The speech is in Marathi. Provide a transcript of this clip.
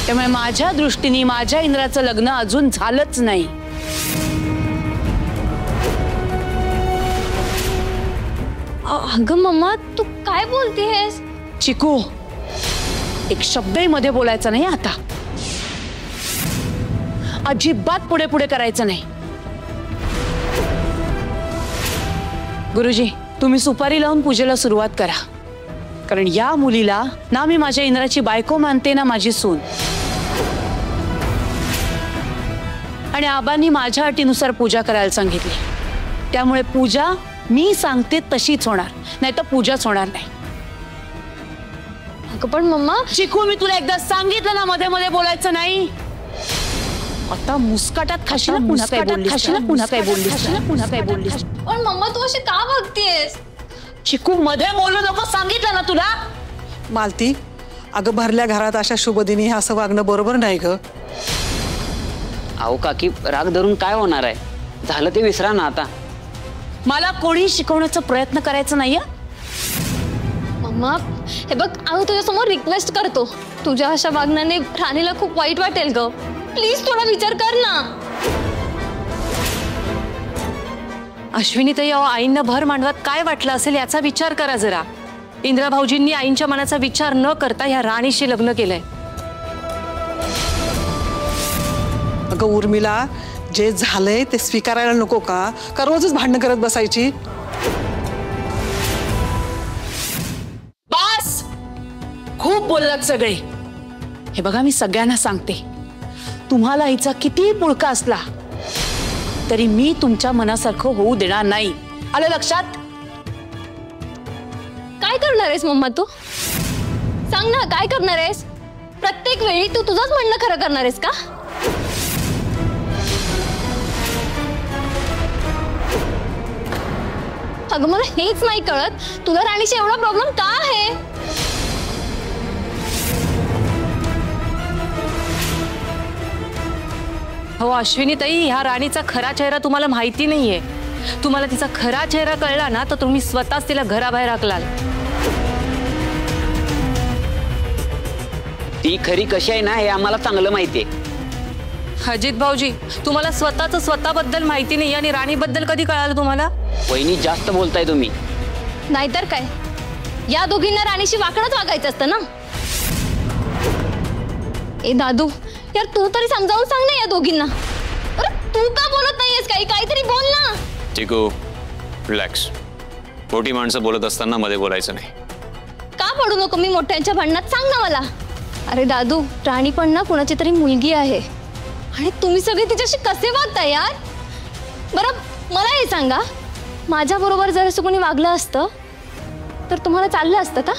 त्यामुळे माझ्या दृष्टीने माझ्या इंद्राचं लग्न अजून झालंच नाही। अगं मम्मा तू काय बोलतेस? चिकू, एक शब्दही मध्ये बोलायचा नाही आता, अजिबात पुढे पुढे करायचं नाही। गुरुजी, तुम्ही सुपारी लावून पूजेला सुरुवात करा, कारण या मुलीला ना मी माझ्या इंद्राची बायको मानते ना माझी सून, आणि आबांनी माझ्या अटीनुसार पूजा करायला सांगितली, त्यामुळे पूजा मी सांगते तशीच होणार, नाही तर पूजाच होणार नाही। अगं पण मम्मा चिकू, मी तुला एकदा सांगितलं ना मध्ये मध्ये बोलायचं नाही। आता मुस्काटात खाशील, पुन्हा काय बोललीस, पुन्हा काय बोललीस, पुन्हा काय बोललीस। पण मम्मा तू अशी का वागतेस? चिकू, मध्ये बोलू नको, सांगितलं ना तुला। मालती, अगं भरल्या घरात अशा शुभदिनी असं वागणं बरोबर नाही ग। अहो काकी, राग धरून काय होणार आहे, झालं ते विसरा ना आता। मला कोणी शिकवण्याचा प्रयत्न करायचा नाहीये। मम्मा हे बघ, आम्ही तुझ्यासमोर रिक्वेस्ट करतो, तुझ्या अशा वागण्याने राणीला खूप वाईट वाटेल ग, प्लीज थोडा विचार कर ना। अश्विनीताई, आईंना भर मांडवात काय वाटलं असेल याचा विचार करा जरा। इंद्रा भाऊजींनी आईंच्या मनाचा विचार न करता ह्या राणीशी लग्न केलंय। अगं उर्मिला, जे झालंय ते स्वीकारायला नको का? का रोजच भांडण करत बसायची? बस, खूप बोललात सगळे। हे बघा, मी सगळ्यांना सांगते, तुम्हाला हिचा किती पुळका असला तरी मी तुमच्या मनासारखं होऊ देणार नाही, आलं लक्षात? काय करणार आहेस मम्मा तू? सांग ना, काय करणार आहेस? प्रत्येक वेळी तू तुझंच म्हणणं खरं करणार आहेस का? अगं मला हेच नाही कळत, तुला राणीशी एवढा प्रॉब्लेम का आहे? हो अश्विनीताई, ह्या राणीचा खरा चेहरा तुम्हाला माहिती नाहीये। तुम्हाला तिचा खरा चेहरा कळला ना तर तुम्ही स्वतःच तिला घराबाहेर हाकलाल। ती खरी कशी आहे ना हे आम्हाला चांगलं माहितीये। अजित भाऊजी, तुम्हाला स्वतःबद्दल माहिती नाही आणि राणीबद्दल कधी कळालं तुम्हाला? वहिनी, जास्त बोलताय तुम्ही। नाहीतर काय, या दोघींना राणीशी वाकडंच वागायचं असतं ना। ए दादू, यार तू तरी समजावून सांग ना या दोघींना। अरे तू का बोलत नाहीयेस? काहीतरी बोल ना। चिकू, रिलॅक्स, मोठी माणसं बोलत असताना मध्ये बोलायचं नाही। का पडू नको मी मोठ्यांच्या भांडणात? सांग ना मला। अरे दादू, राणी पण ना कुणाची तरी मुलगी आहे, आणि तुम्ही सगळे तिच्याशी कसे वागताय यार? बरं मला हे सांगा, माझ्या बरोबर जर असं कोणी वागलं असतं तर तुम्हाला चाललं असतं का?